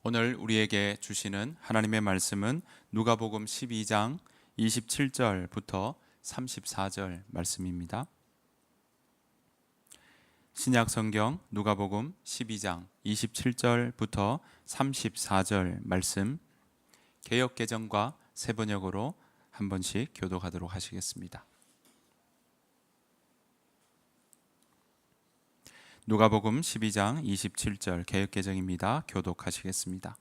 오늘 우리에게 주시는 하나님의 말씀은 누가복음 12장 27절부터 34절 말씀입니다. 신약 성경 누가복음 12장 27절부터 34절 말씀, 개역 개정과 새번역으로 한 번씩 교독하도록 하시겠습니다. 누가복음 12장 27절 개역 개정입니다. 교독하시겠습니다.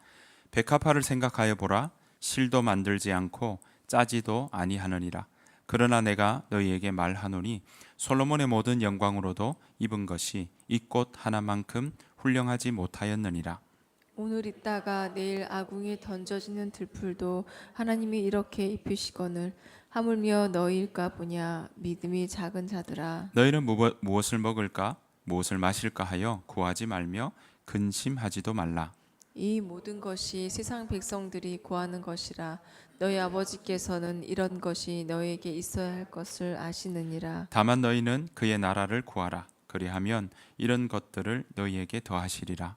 백합화를 생각하여 보라. 실도 만들지 않고 짜지도 아니하느니라. 그러나 내가 너희에게 말하노니 솔로몬의 모든 영광으로도 입은 것이 이 꽃 하나만큼 훌륭하지 못하였느니라. 오늘 있다가 내일 아궁이에 던져지는 들풀도 하나님이 이렇게 입히시거늘 하물며 너희일까 보냐. 믿음이 작은 자들아. 너희는 무엇을 먹을까 무엇을 마실까 하여 구하지 말며 근심하지도 말라. 이 모든 것이 세상 백성들이 구하는 것이라. 너희 아버지께서는 이런 것이 너희에게 있어야 할 것을 아시느니라. 다만 너희는 그의 나라를 구하라. 그리하면 이런 것들을 너희에게 더하시리라.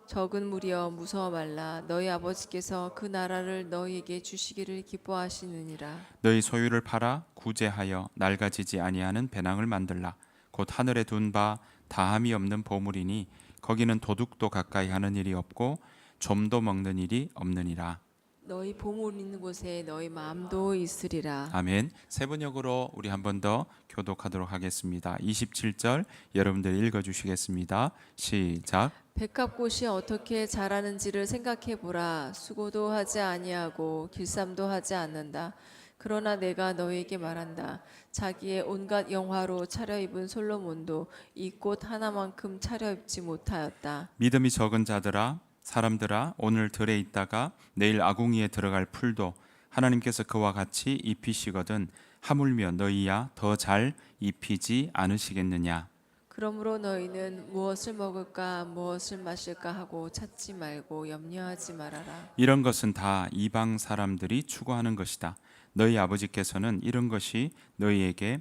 적은 무리여 무서워 말라. 너희 아버지께서 그 나라를 너희에게 주시기를 기뻐하시느니라. 너희 소유를 팔아 구제하여 낡아지지 아니하는 배낭을 만들라. 곧 하늘에 둔 바 다함이 없는 보물이니 거기는 도둑도 가까이 하는 일이 없고 좀도 먹는 일이 없느니라. 너희 보물 있는 곳에 너희 마음도 있으리라. 아멘. 세번역으로 우리 한 번 더 교독하도록 하겠습니다. 27절 여러분들 읽어주시겠습니다. 시작. 백합꽃이 어떻게 자라는지를 생각해 보라. 수고도 하지 아니하고 길쌈도 하지 않는다. 그러나 내가 너희에게 말한다. 자기의 온갖 영화로 차려입은 솔로몬도 이 꽃 하나만큼 차려입지 못하였다. 믿음이 적은 자들아, 사람들아, 오늘 들에 있다가 내일 아궁이에 들어갈 풀도 하나님께서 그와 같이 입히시거든 하물며 너희야 더 잘 입히지 않으시겠느냐. 그러므로 너희는 무엇을 먹을까 무엇을 마실까 하고 찾지 말고 염려하지 말아라. 이런 것은 다 이방 사람들이 추구하는 것이다. 너희 아버지께서는 이런 것이 너희에게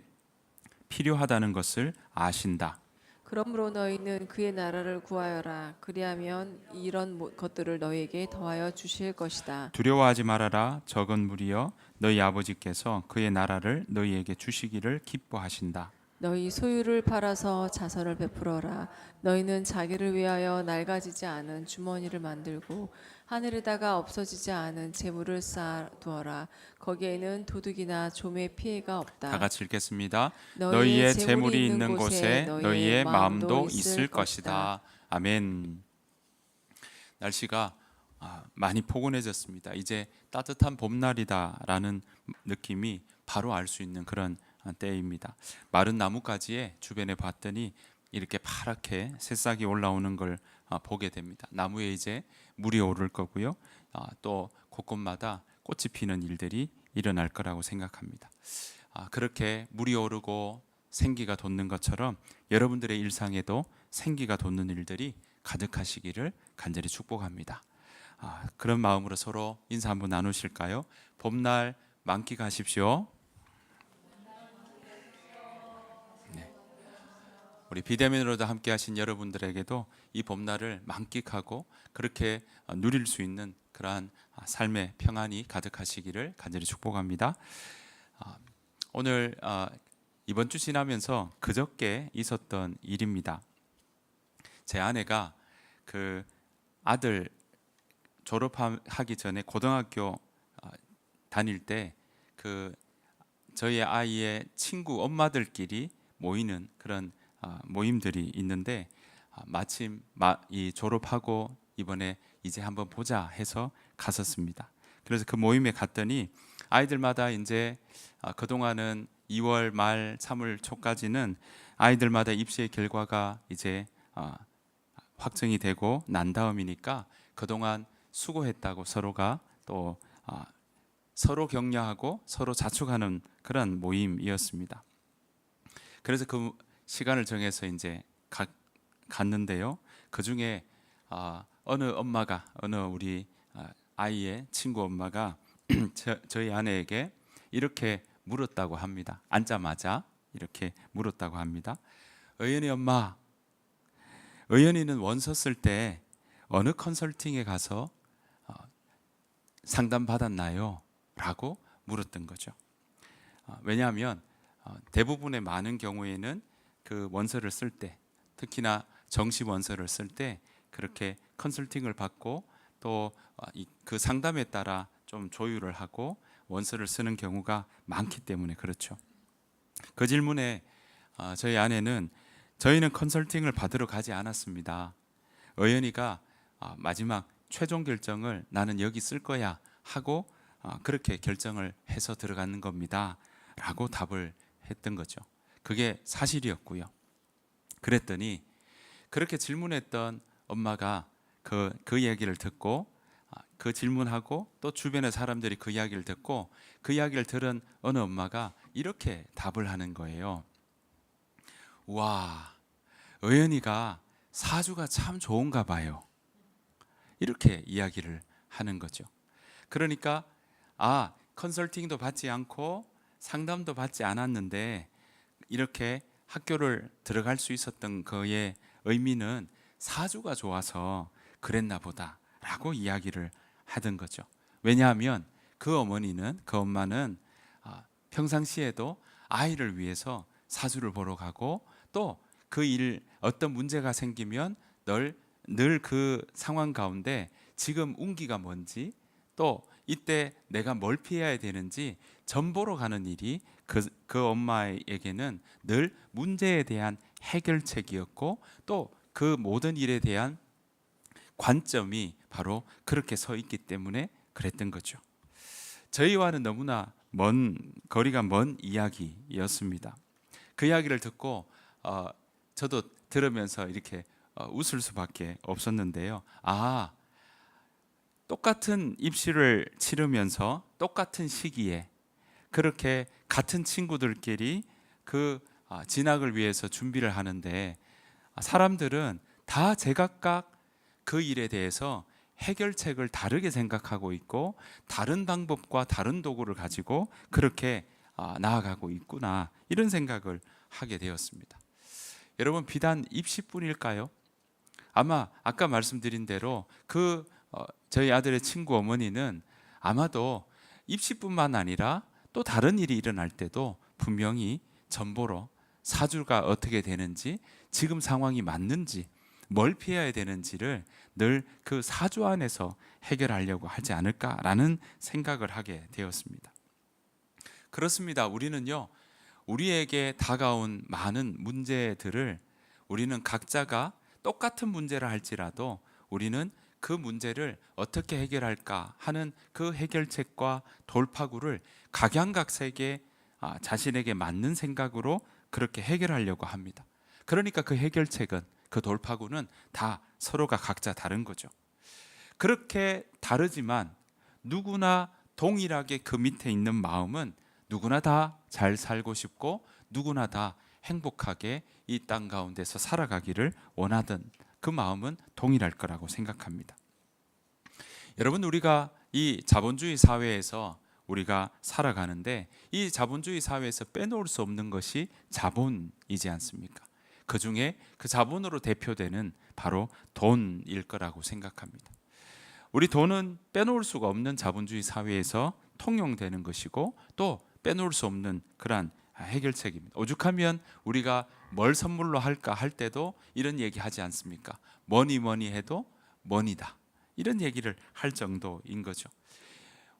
필요하다는 것을 아신다. 그러므로 너희는 그의 나라를 구하여라. 그리하면 이런 것들을 너희에게 더하여 주실 것이다. 두려워하지 말아라. 적은 무리여 너희 아버지께서 그의 나라를 너희에게 주시기를 기뻐하신다. 너희 소유를 팔아서 자선을 베풀어라. 너희는 자기를 위하여 낡아지지 않은 주머니를 만들고 하늘에다가 없어지지 않은 재물을 쌓아두어라. 거기에는 도둑이나 좀의 피해가 없다. 다 같이 읽겠습니다. 너희의 재물이 있는 곳에 너희의 마음도 있을 것이다. 아멘. 날씨가 많이 포근해졌습니다. 이제 따뜻한 봄날이다라는 느낌이 바로 알 수 있는 그런 때입니다. 마른 나뭇가지에 주변에 봤더니 이렇게 파랗게 새싹이 올라오는 걸 보게 됩니다. 나무에 이제 물이 오를 거고요. 또 곳곳마다 꽃이 피는 일들이 일어날 거라고 생각합니다. 그렇게 물이 오르고 생기가 돋는 것처럼 여러분들의 일상에도 생기가 돋는 일들이 가득하시기를 간절히 축복합니다. 그런 마음으로 서로 인사 한번 나누실까요? 봄날 만끽하십시오. 우리 비대면으로도 함께 하신 여러분들에게도 이 봄날을 만끽하고 그렇게 누릴 수 있는 그러한 삶의 평안이 가득하시기를 간절히 축복합니다. 오늘 이번 주 지나면서 그저께 있었던 일입니다. 제 아내가 그 아들 졸업하기 전에 고등학교 다닐 때 그 저희 아이의 친구 엄마들끼리 모이는 그런 모임들이 있는데 마침 이 졸업하고 이번에 이제 한번 보자 해서 갔었습니다. 그래서 그 모임에 갔더니 아이들마다 이제 그동안은 2월 말 3월 초까지는 아이들마다 입시의 결과가 이제 확정이 되고 난 다음이니까 그동안 수고했다고 서로가 또 서로 격려하고 서로 자축하는 그런 모임이었습니다. 그래서 그 시간을 정해서 이제 갔는데요. 그 중에 어느 우리 아이의 친구 엄마가 저희 아내에게 이렇게 물었다고 합니다. 앉자마자 이렇게 물었다고 합니다. 의연이 엄마, 의연이는 원서 쓸 때 어느 컨설팅에 가서 상담 받았나요? 라고 물었던 거죠. 왜냐하면 대부분의 많은 경우에는 그 원서를 쓸 때, 특히나 정시 원서를 쓸 때 그렇게 컨설팅을 받고 또 그 상담에 따라 좀 조율을 하고 원서를 쓰는 경우가 많기 때문에 그렇죠. 그 질문에 저희 아내는 저희는 컨설팅을 받으러 가지 않았습니다. 의연이가 마지막 최종 결정을 나는 여기 쓸 거야 하고 그렇게 결정을 해서 들어가는 겁니다 라고 답을 했던 거죠. 그게 사실이었고요. 그랬더니 그렇게 질문했던 엄마가 그 이야기를 듣고 그 질문하고 또 주변의 사람들이 그 이야기를 듣고 그 이야기를 들은 어느 엄마가 이렇게 답을 하는 거예요. 와, 의연이가 사주가 참 좋은가 봐요. 이렇게 이야기를 하는 거죠. 그러니까 컨설팅도 받지 않고 상담도 받지 않았는데 이렇게 학교를 들어갈 수 있었던 그의 의미는 사주가 좋아서 그랬나 보다라고 이야기를 하던 거죠. 왜냐하면 그 엄마는 평상시에도 아이를 위해서 사주를 보러 가고 또 그 어떤 문제가 생기면 늘 그 상황 가운데 지금 운기가 뭔지 또 이때 내가 뭘 피해야 되는지 전보러 가는 일이 그 엄마에게는 늘 문제에 대한 해결책이었고 또 그 모든 일에 대한 관점이 바로 그렇게 서 있기 때문에 그랬던 거죠. 저희와는 너무나 거리가 먼 이야기였습니다. 그 이야기를 듣고 저도 들으면서 이렇게 웃을 수밖에 없었는데요. 똑같은 입시를 치르면서 똑같은 시기에 그렇게 같은 친구들끼리 그 진학을 위해서 준비를 하는데 사람들은 다 제각각 그 일에 대해서 해결책을 다르게 생각하고 있고 다른 방법과 다른 도구를 가지고 그렇게 나아가고 있구나 이런 생각을 하게 되었습니다. 여러분 비단 입시뿐일까요? 아마 아까 말씀드린 대로 저희 아들의 친구 어머니는 아마도 입시뿐만 아니라 또 다른 일이 일어날 때도 분명히 전보로 사주가 어떻게 되는지 지금 상황이 맞는지 뭘 피해야 되는지를 늘 그 사주 안에서 해결하려고 하지 않을까라는 생각을 하게 되었습니다. 그렇습니다. 우리는요 우리에게 다가온 많은 문제들을 우리는 각자가 똑같은 문제를 할지라도 우리는 그 문제를 어떻게 해결할까 하는 그 해결책과 돌파구를 각양각색의 자신에게 맞는 생각으로 그렇게 해결하려고 합니다. 그러니까 그 해결책은 그 돌파구는 다 서로가 각자 다른 거죠. 그렇게 다르지만 누구나 동일하게 그 밑에 있는 마음은 누구나 다 잘 살고 싶고 누구나 다 행복하게 이 땅 가운데서 살아가기를 원하던 그 마음은 동일할 거라고 생각합니다. 여러분 우리가 이 자본주의 사회에서 우리가 살아가는데 이 자본주의 사회에서 빼놓을 수 없는 것이 자본이지 않습니까? 그 중에 그 자본으로 대표되는 바로 돈일 거라고 생각합니다. 우리 돈은 빼놓을 수가 없는 자본주의 사회에서 통용되는 것이고 또 빼놓을 수 없는 그러한 해결책입니다. 오죽하면 우리가 뭘 선물로 할까 할 때도 이런 얘기 하지 않습니까? 뭐니 해도 머니다. 이런 얘기를 할 정도인 거죠.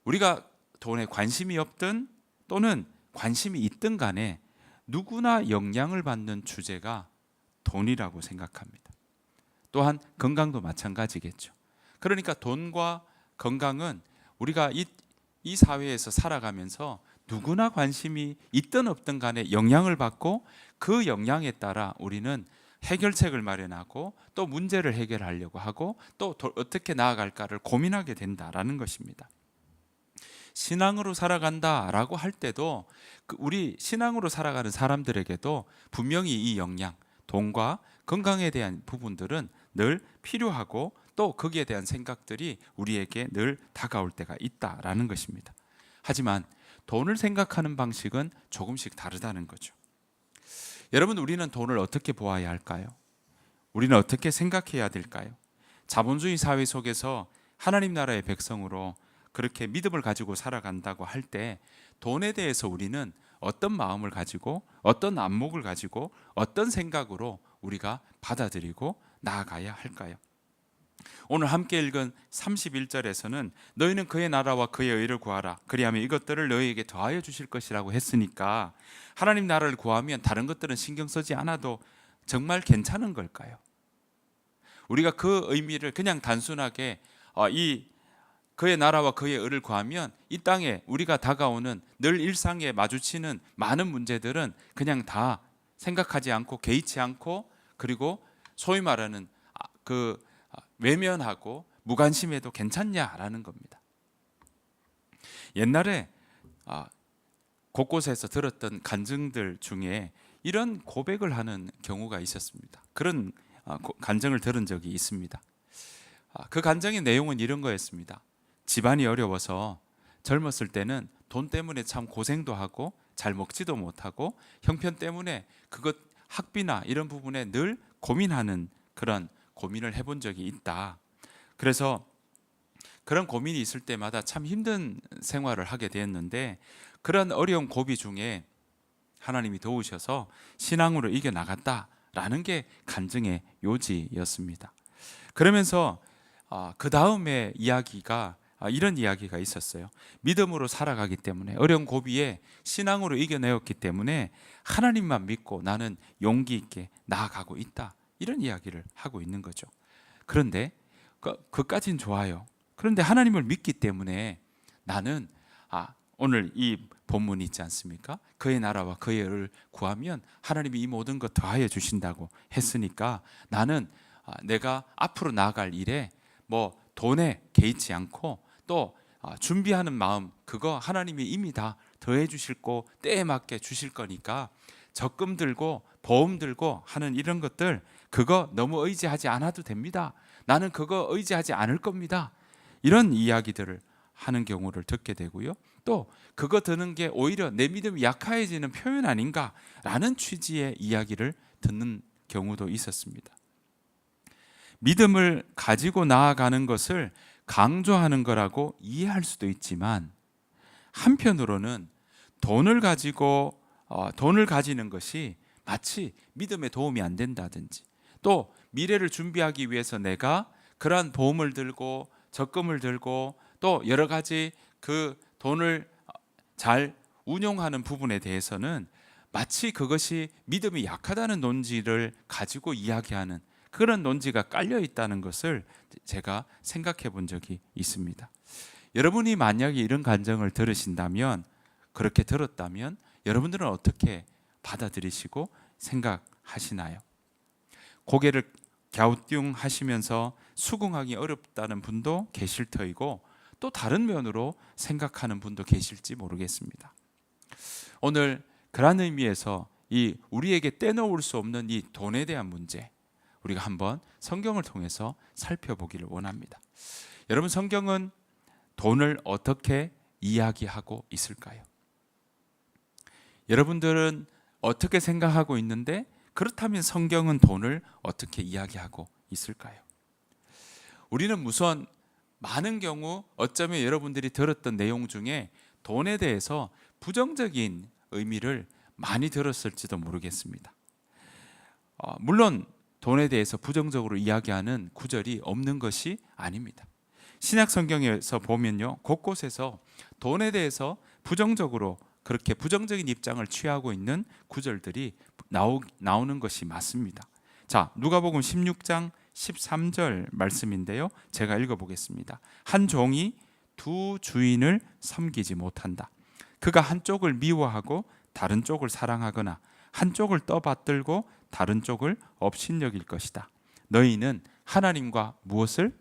우리가 돈에 관심이 없든 또는 관심이 있든 간에 누구나 영향을 받는 주제가 돈이라고 생각합니다. 또한 건강도 마찬가지겠죠. 그러니까 돈과 건강은 우리가 이 사회에서 살아가면서 누구나 관심이 있든 없든 간에 영향을 받고 그 영향에 따라 우리는 해결책을 마련하고 또 문제를 해결하려고 하고 또 어떻게 나아갈까를 고민하게 된다라는 것입니다. 신앙으로 살아간다라고 할 때도 우리 신앙으로 살아가는 사람들에게도 분명히 이 영향, 돈과 건강에 대한 부분들은 늘 필요하고 또 거기에 대한 생각들이 우리에게 늘 다가올 때가 있다라는 것입니다. 하지만 돈을 생각하는 방식은 조금씩 다르다는 거죠. 여러분 우리는 돈을 어떻게 보아야 할까요? 우리는 어떻게 생각해야 될까요? 자본주의 사회 속에서 하나님 나라의 백성으로 그렇게 믿음을 가지고 살아간다고 할 때 돈에 대해서 우리는 어떤 마음을 가지고 어떤 안목을 가지고 어떤 생각으로 우리가 받아들이고 나아가야 할까요? 오늘 함께 읽은 31절에서는 너희는 그의 나라와 그의 의를 구하라 그리하면 이것들을 너희에게 더하여 주실 것이라고 했으니까 하나님 나라를 구하면 다른 것들은 신경 쓰지 않아도 정말 괜찮은 걸까요? 우리가 그 의미를 그냥 단순하게 이 그의 나라와 그의 의를 구하면 이 땅에 우리가 다가오는 늘 일상에 마주치는 많은 문제들은 그냥 다 생각하지 않고 개의치 않고 그리고 소위 말하는 외면하고 무관심해도 괜찮냐라는 겁니다. 옛날에 곳곳에서 들었던 간증들 중에 이런 고백을 하는 경우가 있었습니다. 그런 간증을 들은 적이 있습니다. 그 간증의 내용은 이런 거였습니다. 집안이 어려워서 젊었을 때는 돈 때문에 참 고생도 하고 잘 먹지도 못하고 형편 때문에 그것 학비나 이런 부분에 늘 고민하는 그런 고민을 해본 적이 있다. 그래서 그런 고민이 있을 때마다 참 힘든 생활을 하게 되었는데 그런 어려운 고비 중에 하나님이 도우셔서 신앙으로 이겨나갔다라는 게 간증의 요지였습니다. 그러면서 그 다음에 이야기가 이런 이야기가 있었어요. 믿음으로 살아가기 때문에 어려운 고비에 신앙으로 이겨내었기 때문에 하나님만 믿고 나는 용기 있게 나아가고 있다. 이런 이야기를 하고 있는 거죠. 그런데 그까진 좋아요. 그런데 하나님을 믿기 때문에 나는 오늘 이 본문이 있지 않습니까? 그의 나라와 그의 의를 구하면 하나님이 이 모든 것 더하여 주신다고 했으니까 나는 내가 앞으로 나아갈 일에 뭐 돈에 개의치 않고 또 준비하는 마음 그거 하나님이 이미 다 더해 주실 거 때에 맞게 주실 거니까 적금 들고 보험 들고 하는 이런 것들 그거 너무 의지하지 않아도 됩니다. 나는 그거 의지하지 않을 겁니다. 이런 이야기들을 하는 경우를 듣게 되고요. 또 그거 드는 게 오히려 내 믿음이 약해지는 표현 아닌가라는 취지의 이야기를 듣는 경우도 있었습니다. 믿음을 가지고 나아가는 것을 강조하는 거라고 이해할 수도 있지만 한편으로는 돈을 가지는 것이 마치 믿음에 도움이 안 된다든지 또 미래를 준비하기 위해서 내가 그러한 보험을 들고 적금을 들고 또 여러 가지 그 돈을 잘 운용하는 부분에 대해서는 마치 그것이 믿음이 약하다는 논지를 가지고 이야기하는 그런 논지가 깔려 있다는 것을 제가 생각해 본 적이 있습니다. 여러분이 만약에 이런 간증을 들으신다면 그렇게 들었다면 여러분들은 어떻게 받아들이시고 생각하시나요? 고개를 갸우뚱하시면서 수긍하기 어렵다는 분도 계실 터이고 또 다른 면으로 생각하는 분도 계실지 모르겠습니다. 오늘 그런 의미에서 이 우리에게 떼놓을 수 없는 이 돈에 대한 문제 우리가 한번 성경을 통해서 살펴보기를 원합니다. 여러분 성경은 돈을 어떻게 이야기하고 있을까요? 여러분들은 어떻게 생각하고 있는데 그렇다면 성경은 돈을 어떻게 이야기하고 있을까요? 우리는 우선 많은 경우 어쩌면 여러분들이 들었던 내용 중에 돈에 대해서 부정적인 의미를 많이 들었을지도 모르겠습니다. 물론 돈에 대해서 부정적으로 이야기하는 구절이 없는 것이 아닙니다. 신약 성경에서 보면요, 곳곳에서 돈에 대해서 부정적으로 그렇게 부정적인 입장을 취하고 있는 구절들이 나오는 것이 맞습니다. 자, 누가복음 16장 13절 말씀인데요. 제가 읽어보겠습니다. 한 종이 두 주인을 섬기지 못한다. 그가 한쪽을 미워하고 다른 쪽을 사랑하거나 한쪽을 떠받들고 다른 쪽을 업신여길 것이다. 너희는 하나님과 무엇을?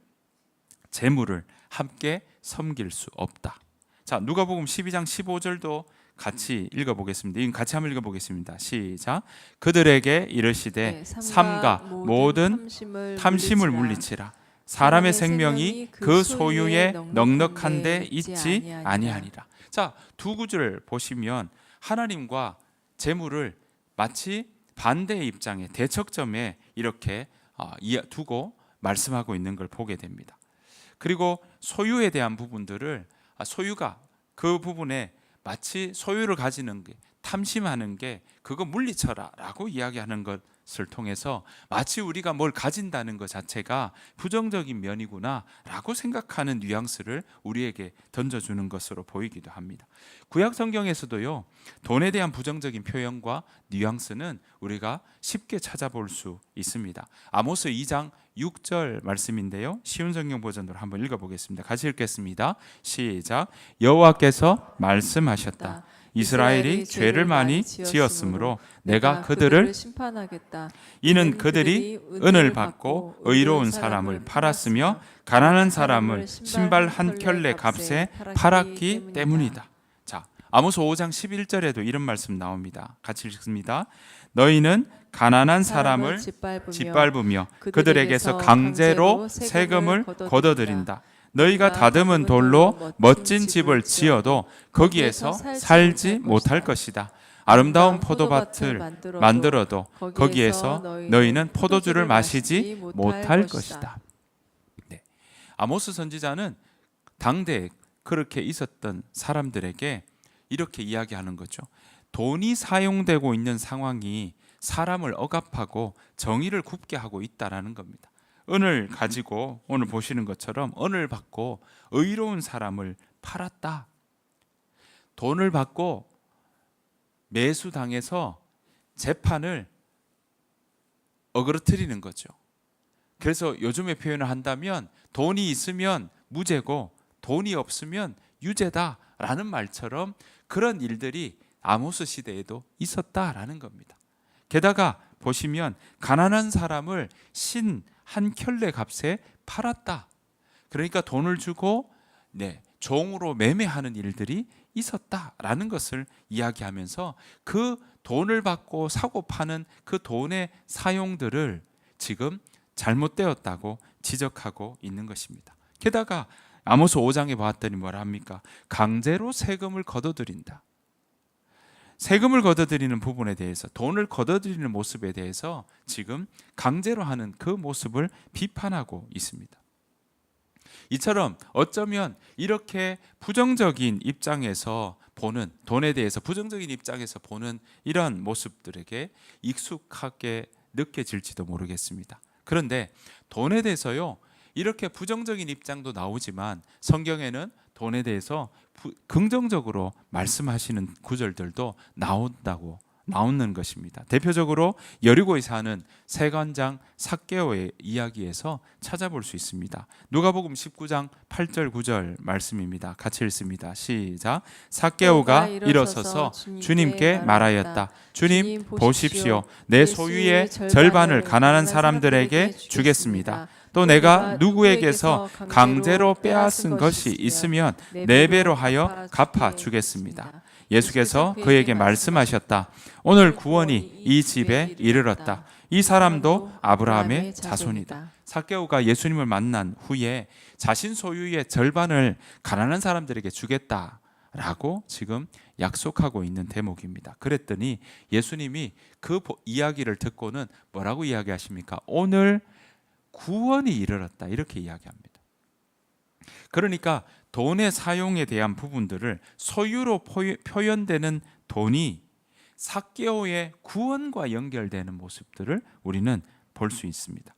재물을 함께 섬길 수 없다. 자, 누가복음 12장 15절도 같이 읽어보겠습니다. 이건 같이 한번 읽어보겠습니다. 시작. 그들에게 이르시되 삼가 모든 탐심을 물리치라. 사람의 생명이 그 소유에 넉넉한데 있지 아니하니라. 자, 두 구절 보시면 하나님과 재물을 마치 반대의 입장에 대척점에 이렇게 두고 말씀하고 있는 걸 보게 됩니다. 그리고 소유에 대한 부분들을 소유가 그 부분에 마치 소유를 가지는 게 탐심하는 게 그거 물리쳐라라고 이야기하는 것을 통해서 마치 우리가 뭘 가진다는 것 자체가 부정적인 면이구나라고 생각하는 뉘앙스를 우리에게 던져주는 것으로 보이기도 합니다. 구약 성경에서도요, 돈에 대한 부정적인 표현과 뉘앙스는 우리가 쉽게 찾아볼 수 있습니다. 아모스 2장 6절 말씀인데요, 쉬운 성경 버전으로 한번 읽어보겠습니다. 같이 읽겠습니다. 시작. 여호와께서 말씀하셨다. 이스라엘이 죄를 많이 지었으므로 내가 그들을 심판하겠다. 이는 그들이 은을 받고 의로운 사람을 팔았으며 가난한 사람을 신발 한 켤레 값에 팔았기 때문이다. 자, 아모스 5장 11절에도 이런 말씀 나옵니다. 같이 읽습니다. 너희는 가난한 사람을 짓밟으며 그들에게서 강제로 세금을 걷어들인다. 너희가 다듬은 돌로 멋진 집을 지어도 거기에서 살지 못할 것이다. 아름다운 포도밭을 만들어도 거기에서 너희는 포도주를 마시지 못할 것이다. 네. 아모스 선지자는 당대에 그렇게 있었던 사람들에게 이렇게 이야기하는 거죠. 돈이 사용되고 있는 상황이 사람을 억압하고 정의를 굽게 하고 있다라는 겁니다. 은을 가지고 오늘 보시는 것처럼 은을 받고 의로운 사람을 팔았다. 돈을 받고 매수당해서 재판을 어그러뜨리는 거죠. 그래서 요즘의 표현을 한다면 돈이 있으면 무죄고 돈이 없으면 유죄다라는 말처럼 그런 일들이 아모스 시대에도 있었다라는 겁니다. 게다가 보시면 가난한 사람을 한 켤레 값에 팔았다. 그러니까 돈을 주고 종으로 매매하는 일들이 있었다라는 것을 이야기하면서 그 돈을 받고 사고 파는 그 돈의 사용들을 지금 잘못되었다고 지적하고 있는 것입니다. 게다가 아모스 5장에 봤더니 뭐라 합니까? 강제로 세금을 걷어들인다. 세금을 걷어들이는 부분에 대해서, 돈을 걷어들이는 모습에 대해서 지금 강제로 하는 그 모습을 비판하고 있습니다. 이처럼 어쩌면 이렇게 부정적인 입장에서 보는, 돈에 대해서 부정적인 입장에서 보는 이런 모습들에게 익숙하게 느껴질지도 모르겠습니다. 그런데 돈에 대해서요, 이렇게 부정적인 입장도 나오지만 성경에는 돈에 대해서 긍정적으로 말씀하시는 구절들도 나오는 것입니다. 대표적으로 여리고에 사는 세관장 삭개오의 이야기에서 찾아볼 수 있습니다. 누가복음 19장 8절 9절 말씀입니다. 같이 읽습니다. 시작. 삭개오가 일어서서 주님께 말하였다. 주님 보십시오. 내 소유의 절반을 가난한 사람들에게 주겠습니다. 또 내가 누구에게서 강제로 빼앗은 것이 있으면 4배로 하여 갚아 주겠습니다. 예수께서 그에게 말씀하셨다. 오늘 구원이 이 집에 이르렀다. 이 사람도 아브라함의 자손이다. 삭개오가 예수님을 만난 후에 자신 소유의 절반을 가난한 사람들에게 주겠다라고 지금 약속하고 있는 대목입니다. 그랬더니 예수님이 그 이야기를 듣고는 뭐라고 이야기하십니까? 오늘 구원이 이르렀다, 이렇게 이야기합니다. 그러니까 돈의 사용에 대한 부분들을 소유로 표현되는 돈이 삭개오의 구원과 연결되는 모습들을 우리는 볼 수 있습니다.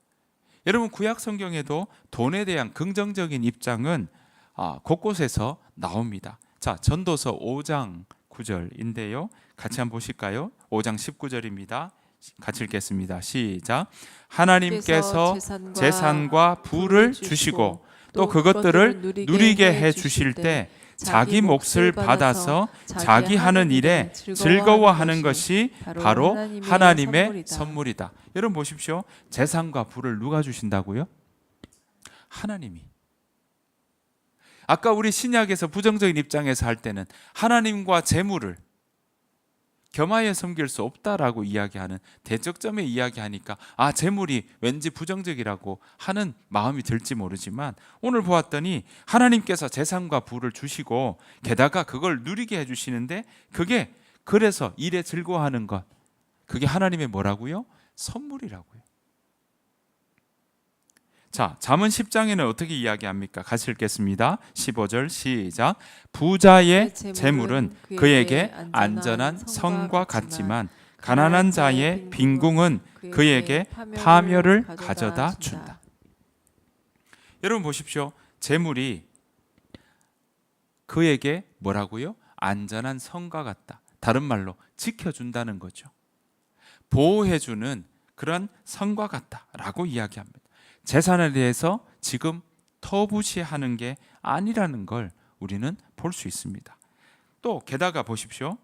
여러분, 구약 성경에도 돈에 대한 긍정적인 입장은 곳곳에서 나옵니다. 자, 전도서 5장 9절인데요. 같이 한번 보실까요? 5장 19절입니다. 같이 읽겠습니다. 시작. 하나님께서 재산과 부를 주시고 또 그것들을 누리게 해 주실 때 자기 몫을 받아서 자기 하는 일에 즐거워하는 것이 바로 하나님의 선물이다. 여러분 보십시오. 재산과 부를 누가 주신다고요? 하나님이. 아까 우리 신약에서 부정적인 입장에서 할 때는 하나님과 재물을 겸하여 섬길 수 없다라고 이야기하는 대적점에 이야기하니까 재물이 왠지 부정적이라고 하는 마음이 들지 모르지만 오늘 보았더니 하나님께서 재산과 부를 주시고 게다가 그걸 누리게 해주시는데 그게 그래서 일에 즐거워하는 것, 그게 하나님의 뭐라고요? 선물이라고요. 자, 잠언 10장에는 어떻게 이야기합니까? 같이 읽겠습니다. 15절 시작. 부자의 재물은 그에게 안전한 성과 같지만 가난한 자의 빈궁은 그에게 파멸을 가져다 준다. 여러분 보십시오. 재물이 그에게 뭐라고요? 안전한 성과 같다. 다른 말로 지켜준다는 거죠. 보호해주는 그런 성과 같다라고 이야기합니다. 재산에 대해서 지금 터부시하는 게 아니라는 걸 우리는 볼 수 있습니다. 또 게다가 보십시오.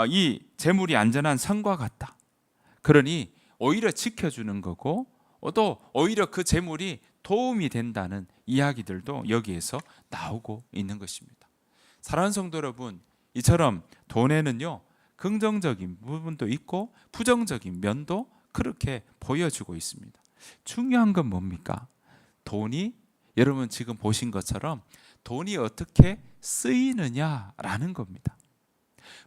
이 재물이 안전한 성과 같다. 그러니 오히려 지켜주는 거고 또 오히려 그 재물이 도움이 된다는 이야기들도 여기에서 나오고 있는 것입니다. 사랑하는 성도 여러분, 이처럼 돈에는요 긍정적인 부분도 있고 부정적인 면도 그렇게 보여주고 있습니다. 중요한 건 뭡니까? 돈이 여러분 지금 보신 것처럼 돈이 어떻게 쓰이느냐라는 겁니다.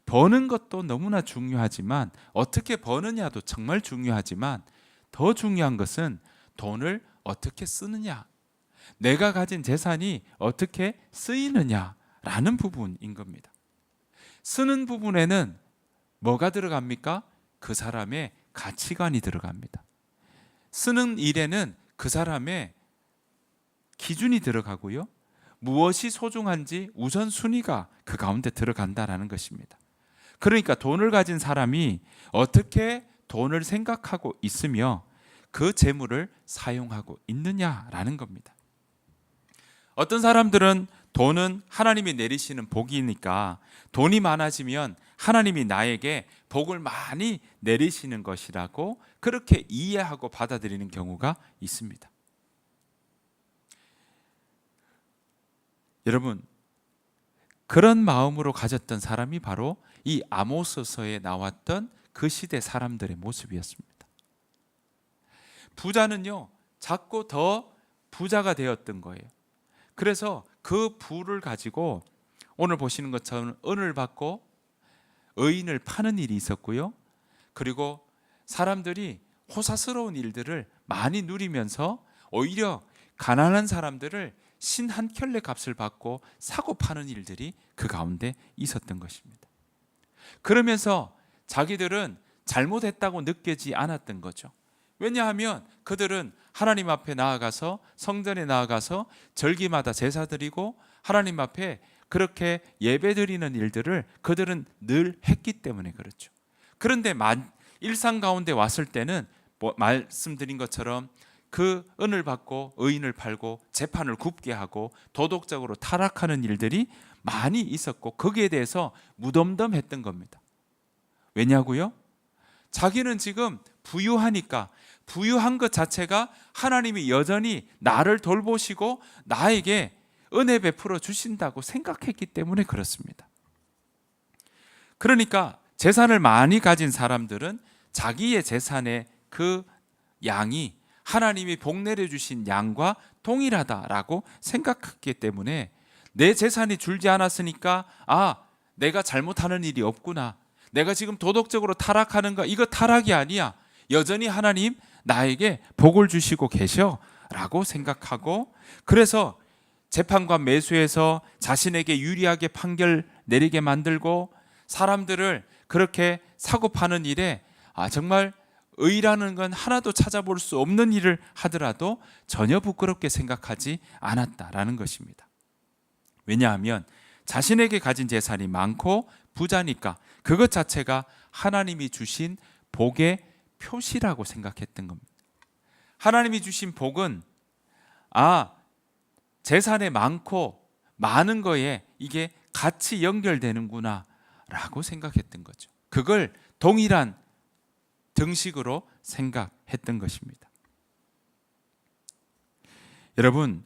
버는 것도 너무나 중요하지만 어떻게 버느냐도 정말 중요하지만 더 중요한 것은 돈을 어떻게 쓰느냐, 내가 가진 재산이 어떻게 쓰이느냐라는 부분인 겁니다. 쓰는 부분에는 뭐가 들어갑니까? 그 사람의 가치관이 들어갑니다. 쓰는 일에는 그 사람의 기준이 들어가고요. 무엇이 소중한지 우선순위가 그 가운데 들어간다라는 것입니다. 그러니까 돈을 가진 사람이 어떻게 돈을 생각하고 있으며 그 재물을 사용하고 있느냐라는 겁니다. 어떤 사람들은 돈은 하나님이 내리시는 복이니까 돈이 많아지면 하나님이 나에게 복을 많이 내리시는 것이라고 그렇게 이해하고 받아들이는 경우가 있습니다. 여러분, 그런 마음으로 가졌던 사람이 바로 이 아모스서에 나왔던 그 시대 사람들의 모습이었습니다. 부자는요, 자꾸 더 부자가 되었던 거예요. 그래서 그 부를 가지고 오늘 보시는 것처럼 은을 받고 의인을 파는 일이 있었고요. 그리고 사람들이 호사스러운 일들을 많이 누리면서 오히려 가난한 사람들을 신 한 켤레 값을 받고 사고 파는 일들이 그 가운데 있었던 것입니다. 그러면서 자기들은 잘못했다고 느끼지 않았던 거죠. 왜냐하면 그들은 하나님 앞에 나아가서 성전에 나아가서 절기마다 제사 드리고 하나님 앞에 그렇게 예배 드리는 일들을 그들은 늘 했기 때문에 그렇죠. 그런데 일상 가운데 왔을 때는 말씀드린 것처럼 그 은을 받고 의인을 팔고 재판을 굽게 하고 도덕적으로 타락하는 일들이 많이 있었고 거기에 대해서 무덤덤했던 겁니다. 왜냐고요? 자기는 지금 부유하니까 부유한 것 자체가 하나님이 여전히 나를 돌보시고 나에게 은혜 베풀어 주신다고 생각했기 때문에 그렇습니다. 그러니까 재산을 많이 가진 사람들은 자기의 재산의 그 양이 하나님이 복 내려주신 양과 동일하다라고 생각했기 때문에 내 재산이 줄지 않았으니까 내가 잘못하는 일이 없구나, 내가 지금 도덕적으로 타락하는 거 이거 타락이 아니야, 여전히 하나님 나에게 복을 주시고 계셔 라고 생각하고, 그래서 재판관 매수해서 자신에게 유리하게 판결 내리게 만들고 사람들을 그렇게 사고 파는 일에 정말 의라는 건 하나도 찾아볼 수 없는 일을 하더라도 전혀 부끄럽게 생각하지 않았다라는 것입니다. 왜냐하면 자신에게 가진 재산이 많고 부자니까 그것 자체가 하나님이 주신 복의 표시라고 생각했던 겁니다. 하나님이 주신 복은 재산에 많고 많은 거에 이게 같이 연결되는구나 라고 생각했던 거죠. 그걸 동일한 등식으로 생각했던 것입니다. 여러분,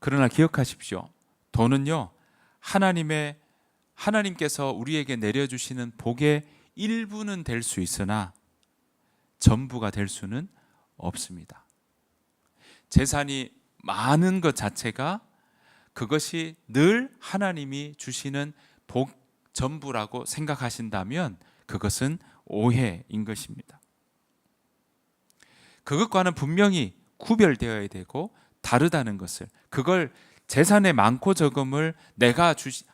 그러나 기억하십시오. 돈은요, 하나님께서 우리에게 내려주시는 복의 일부는 될 수 있으나 전부가 될 수는 없습니다. 재산이 많은 것 자체가 그것이 늘 하나님이 주시는 복 전부라고 생각하신다면 그것은 오해인 것입니다. 그것과는 분명히 구별되어야 되고 다르다는 것을, 그걸 재산의 많고 적음을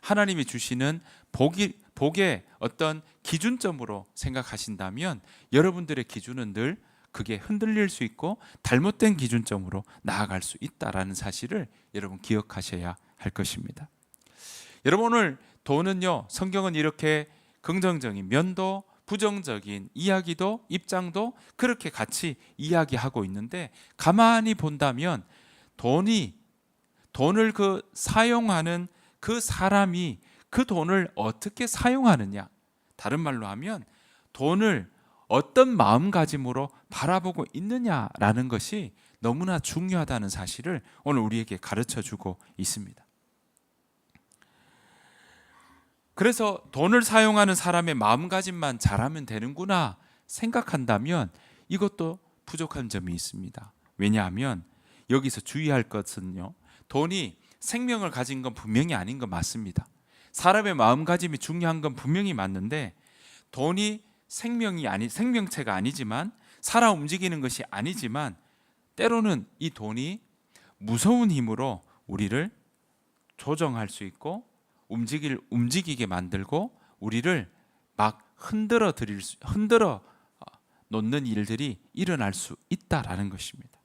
하나님이 주시는 복의 어떤 기준점으로 생각하신다면 여러분들의 기준은 늘 그게 흔들릴 수 있고 잘못된 기준점으로 나아갈 수 있다라는 사실을 여러분 기억하셔야 할 것입니다. 여러분, 오늘 돈은요, 성경은 이렇게 긍정적인 면도 부정적인 이야기도 입장도 그렇게 같이 이야기하고 있는데, 가만히 본다면 돈을 사용하는 그 사람이 그 돈을 어떻게 사용하느냐, 다른 말로 하면 돈을 어떤 마음가짐으로 바라보고 있느냐라는 것이 너무나 중요하다는 사실을 오늘 우리에게 가르쳐주고 있습니다. 그래서 돈을 사용하는 사람의 마음가짐만 잘하면 되는구나 생각한다면 이것도 부족한 점이 있습니다. 왜냐하면 여기서 주의할 것은요, 돈이 생명을 가진 건 분명히 아닌 건 맞습니다. 사람의 마음가짐이 중요한 건 분명히 맞는데, 돈이 생명체가 아니지만, 살아 움직이는 것이 아니지만, 때로는 이 돈이 무서운 힘으로 우리를 조정할 수 있고 움직이게 만들고 우리를 막 흔들어 놓는 일들이 일어날 수 있다라는 것입니다.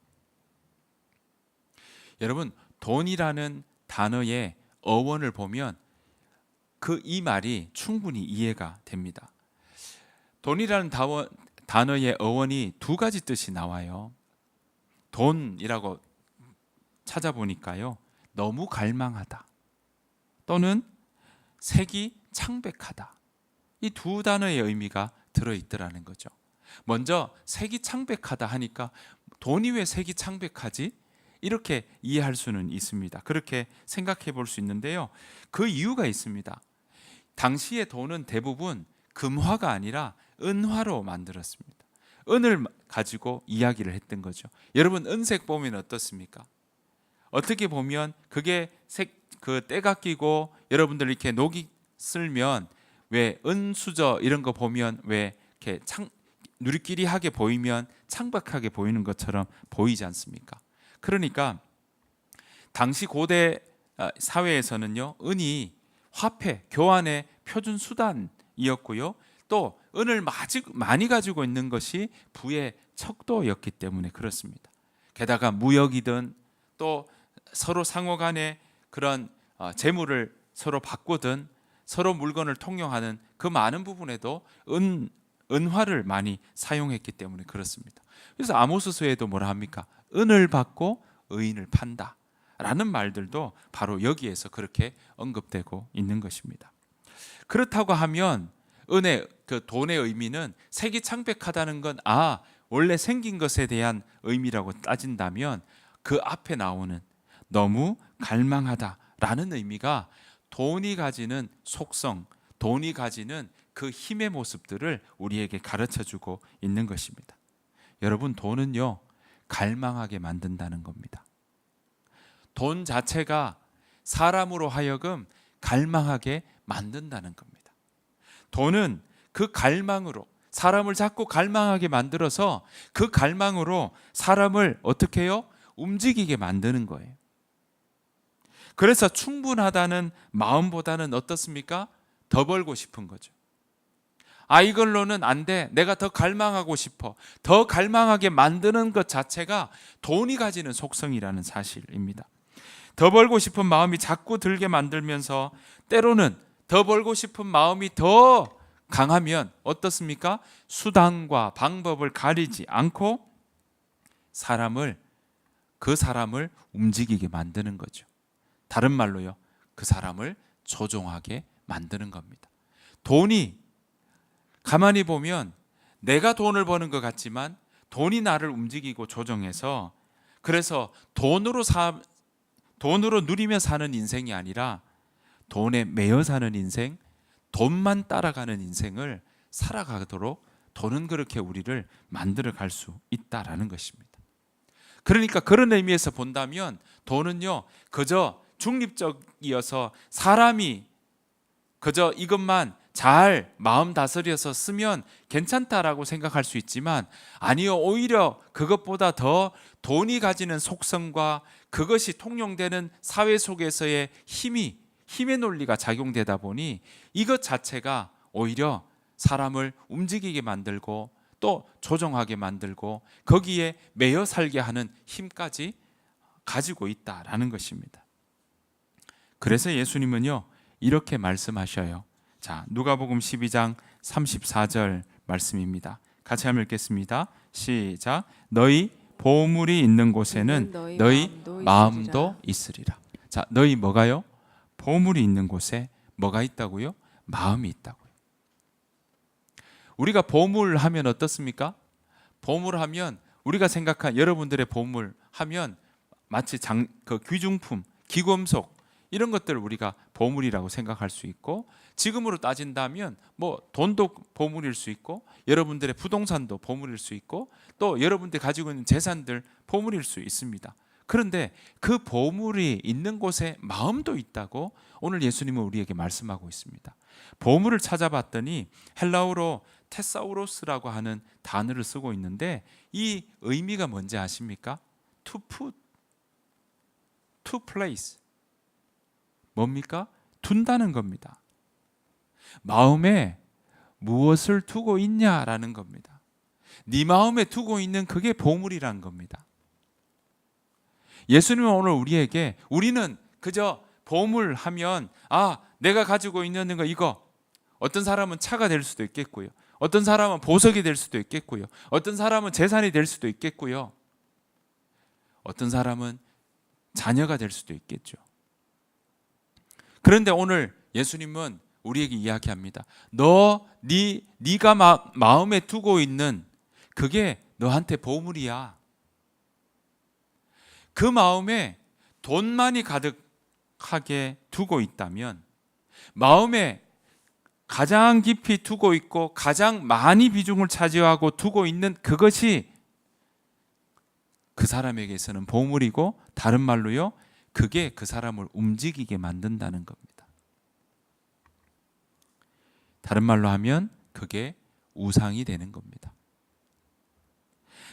여러분, 돈이라는 단어의 어원을 보면 이 말이 충분히 이해가 됩니다. 돈이라는 단어의 어원이 두 가지 뜻이 나와요. 돈이라고 찾아보니까요, 너무 갈망하다 또는 색이 창백하다, 이 두 단어의 의미가 들어있더라는 거죠. 먼저 색이 창백하다 하니까 돈이 왜 색이 창백하지? 이렇게 이해할 수는 있습니다. 그렇게 생각해 볼 수 있는데요, 그 이유가 있습니다. 당시의 돈은 대부분 금화가 아니라 은화로 만들었습니다. 은을 가지고 이야기를 했던 거죠. 여러분, 은색 보면 어떻습니까? 어떻게 보면 그게 때가 끼고 여러분들 이렇게 녹이 쓸면 왜 은수저 이런 거 보면 왜 이렇게 누리끼리하게 보이면 창백하게 보이는 것처럼 보이지 않습니까? 그러니까 당시 고대 사회에서는요, 은이 화폐 교환의 표준 수단이었고요, 또 은을 많이 가지고 있는 것이 부의 척도였기 때문에 그렇습니다. 게다가 무역이든 또 서로 상호 간에 그런 재물을 서로 바꾸든 서로 물건을 통용하는 그 많은 부분에도 은화를 많이 사용했기 때문에 그렇습니다. 그래서 아모스서에도 뭐라 합니까? 은을 받고 의인을 판다 라는 말들도 바로 여기에서 그렇게 언급되고 있는 것입니다. 그렇다고 하면 돈의 의미는 색이 창백하다는 건 원래 생긴 것에 대한 의미라고 따진다면 그 앞에 나오는 너무 갈망하다라는 의미가 돈이 가지는 속성, 돈이 가지는 그 힘의 모습들을 우리에게 가르쳐주고 있는 것입니다. 여러분, 돈은요, 갈망하게 만든다는 겁니다. 돈 자체가 사람으로 하여금 갈망하게 만든다는 겁니다. 돈은 그 갈망으로 사람을 자꾸 갈망하게 만들어서 그 갈망으로 사람을 어떻게 해요? 움직이게 만드는 거예요. 그래서 충분하다는 마음보다는 어떻습니까? 더 벌고 싶은 거죠. 이걸로는 안 돼. 내가 더 갈망하고 싶어. 더 갈망하게 만드는 것 자체가 돈이 가지는 속성이라는 사실입니다. 더 벌고 싶은 마음이 자꾸 들게 만들면서 때로는 더 벌고 싶은 마음이 더 강하면 어떻습니까? 수단과 방법을 가리지 않고 그 사람을 움직이게 만드는 거죠. 다른 말로요, 그 사람을 조종하게 만드는 겁니다. 돈이 가만히 보면 내가 돈을 버는 것 같지만 돈이 나를 움직이고 조정해서, 그래서 돈으로 누리며 사는 인생이 아니라 돈에 매여 사는 인생, 돈만 따라가는 인생을 살아가도록 돈은 그렇게 우리를 만들어 갈 수 있다라는 것입니다. 그러니까 그런 의미에서 본다면 돈은요, 그저 중립적이어서 사람이 그저 이것만 잘 마음 다스려서 쓰면 괜찮다라고 생각할 수 있지만 아니요, 오히려 그것보다 더 돈이 가지는 속성과 그것이 통용되는 사회 속에서의 힘의 논리가 작용되다 보니 이것 자체가 오히려 사람을 움직이게 만들고 또 조종하게 만들고 거기에 매여 살게 하는 힘까지 가지고 있다라는 것입니다. 그래서 예수님은요 이렇게 말씀하셔요. 자, 누가복음 12장 34절 말씀입니다. 같이 한번 읽겠습니다. 시작. 너희 보물이 있는 곳에는 너희 마음도 있으리라. 자, 너희 뭐가요? 보물이 있는 곳에 뭐가 있다고요? 마음이 있다고요. 우리가 보물 하면 어떻습니까? 보물 하면 우리가 생각한 여러분들의 보물 하면 마치 그 귀중품, 귀금속 이런 것들을 우리가 보물이라고 생각할 수 있고 지금으로 따진다면 뭐 돈도 보물일 수 있고 여러분들의 부동산도 보물일 수 있고 또 여러분들이 가지고 있는 재산들 보물일 수 있습니다. 그런데 그 보물이 있는 곳에 마음도 있다고 오늘 예수님은 우리에게 말씀하고 있습니다. 보물을 찾아봤더니 헬라어로 테사우로스라고 하는 단어를 쓰고 있는데 이 의미가 뭔지 아십니까? To put, to place. 뭡니까? 둔다는 겁니다. 마음에 무엇을 두고 있냐라는 겁니다. 네 마음에 두고 있는 그게 보물이란 겁니다. 예수님은 오늘 우리에게 우리는 그저 보물 하면 내가 가지고 있는 거 이거 어떤 사람은 차가 될 수도 있겠고요. 어떤 사람은 보석이 될 수도 있겠고요. 어떤 사람은 재산이 될 수도 있겠고요. 어떤 사람은 자녀가 될 수도 있겠죠. 그런데 오늘 예수님은 우리에게 이야기합니다. 네가 마음에 두고 있는 그게 너한테 보물이야. 그 마음에 돈만이 가득하게 두고 있다면 마음에 가장 깊이 두고 있고 가장 많이 비중을 차지하고 두고 있는 그것이 그 사람에게서는 보물이고 다른 말로요 그게 그 사람을 움직이게 만든다는 겁니다. 다른 말로 하면 그게 우상이 되는 겁니다.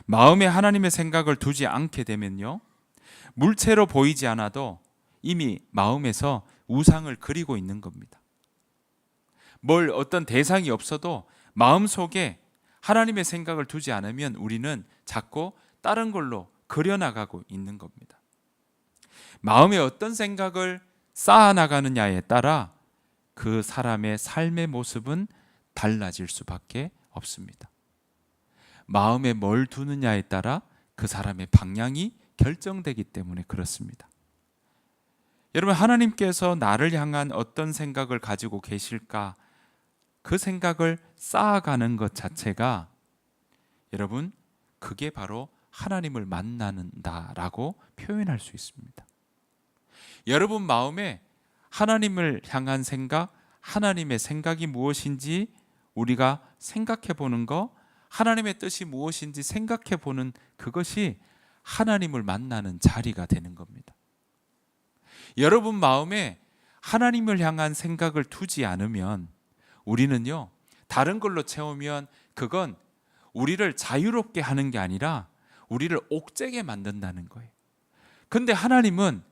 마음에 하나님의 생각을 두지 않게 되면요 물체로 보이지 않아도 이미 마음에서 우상을 그리고 있는 겁니다. 어떤 대상이 없어도 마음속에 하나님의 생각을 두지 않으면 우리는 자꾸 다른 걸로 그려나가고 있는 겁니다. 마음에 어떤 생각을 쌓아나가느냐에 따라 그 사람의 삶의 모습은 달라질 수밖에 없습니다. 마음에 뭘 두느냐에 따라 그 사람의 방향이 결정되기 때문에 그렇습니다. 여러분, 하나님께서 나를 향한 어떤 생각을 가지고 계실까? 그 생각을 쌓아가는 것 자체가 여러분, 그게 바로 하나님을 만나는다라고 표현할 수 있습니다. 여러분 마음에 하나님을 향한 생각, 하나님의 생각이 무엇인지 우리가 생각해 보는 거, 하나님의 뜻이 무엇인지 생각해 보는 그것이 하나님을 만나는 자리가 되는 겁니다. 여러분 마음에 하나님을 향한 생각을 두지 않으면 우리는요, 다른 걸로 채우면 그건 우리를 자유롭게 하는 게 아니라 우리를 옥죄게 만든다는 거예요. 근데 하나님은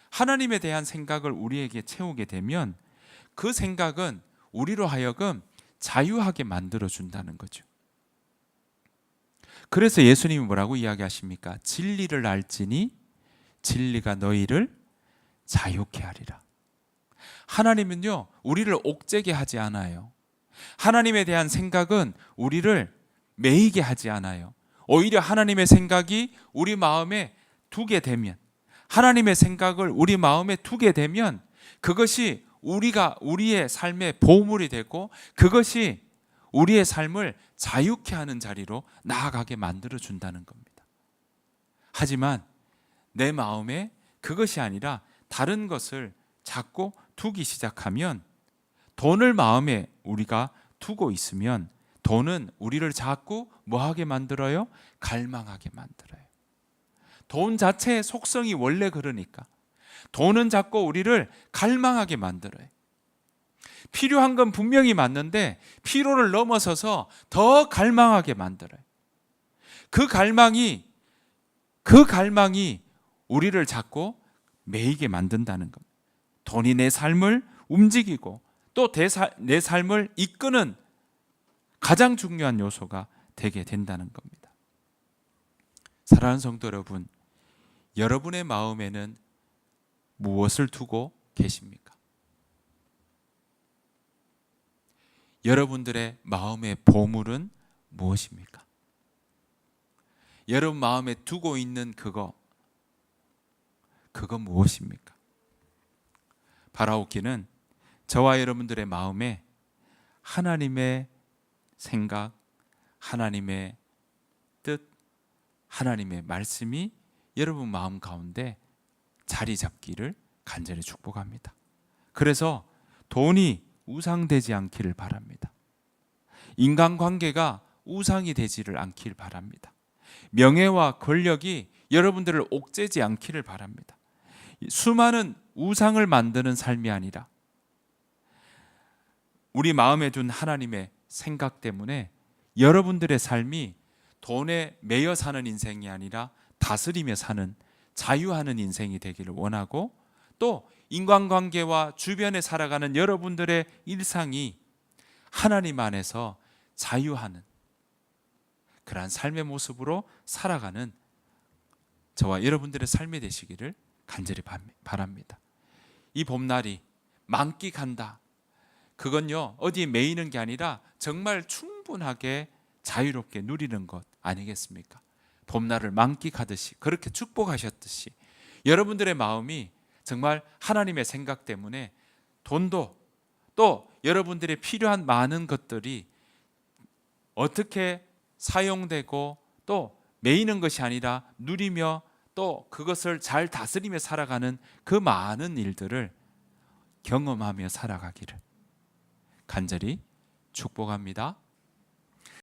하나님에 대한 생각을 우리에게 채우게 되면 그 생각은 우리로 하여금 자유하게 만들어 준다는 거죠. 그래서 예수님이 뭐라고 이야기하십니까? 진리를 알지니 진리가 너희를 자유케 하리라. 하나님은요, 우리를 옥죄게 하지 않아요. 하나님에 대한 생각은 우리를 매이게 하지 않아요. 오히려 하나님의 생각이 우리 마음에 두게 되면, 하나님의 생각을 우리 마음에 두게 되면 그것이 우리의 삶의 보물이 되고 그것이 우리의 삶을 자유케 하는 자리로 나아가게 만들어 준다는 겁니다. 하지만 내 마음에 그것이 아니라 다른 것을 자꾸 두기 시작하면, 돈을 마음에 우리가 두고 있으면 돈은 우리를 자꾸 뭐하게 만들어요? 갈망하게 만들어요. 돈 자체의 속성이 원래 그러니까 돈은 자꾸 우리를 갈망하게 만들어요. 필요한 건 분명히 맞는데 필요를 넘어서서 더 갈망하게 만들어요. 그 갈망이 우리를 자꾸 매이게 만든다는 겁니다. 돈이 내 삶을 움직이고 또 내 삶을 이끄는 가장 중요한 요소가 되게 된다는 겁니다. 사랑하는 성도 여러분, 여러분의 마음에는 무엇을 두고 계십니까? 여러분들의 마음의 보물은 무엇입니까? 여러분 마음에 두고 있는 그거 무엇입니까? 바라옵기는 저와 여러분들의 마음에 하나님의 생각, 하나님의 뜻, 하나님의 말씀이 여러분 마음 가운데 자리 잡기를 간절히 축복합니다. 그래서 돈이 우상되지 않기를 바랍니다. 인간관계가 우상이 되지를 않기를 바랍니다. 명예와 권력이 여러분들을 옥죄지 않기를 바랍니다. 수많은 우상을 만드는 삶이 아니라 우리 마음에 둔 하나님의 생각 때문에 여러분들의 삶이 돈에 매여 사는 인생이 아니라 다스리며 사는 자유하는 인생이 되기를 원하고, 또 인간관계와 주변에 살아가는 여러분들의 일상이 하나님 안에서 자유하는 그러한 삶의 모습으로 살아가는 저와 여러분들의 삶이 되시기를 간절히 바랍니다. 이 봄날이 만끽한다. 그건요, 어디에 매이는 게 아니라 정말 충분하게 자유롭게 누리는 것 아니겠습니까? 봄날을 만끽하듯이, 그렇게 축복하셨듯이 여러분들의 마음이 정말 하나님의 생각 때문에 돈도 또 여러분들의 필요한 많은 것들이 어떻게 사용되고 또 매이는 것이 아니라 누리며 또 그것을 잘 다스리며 살아가는 그 많은 일들을 경험하며 살아가기를 간절히 축복합니다.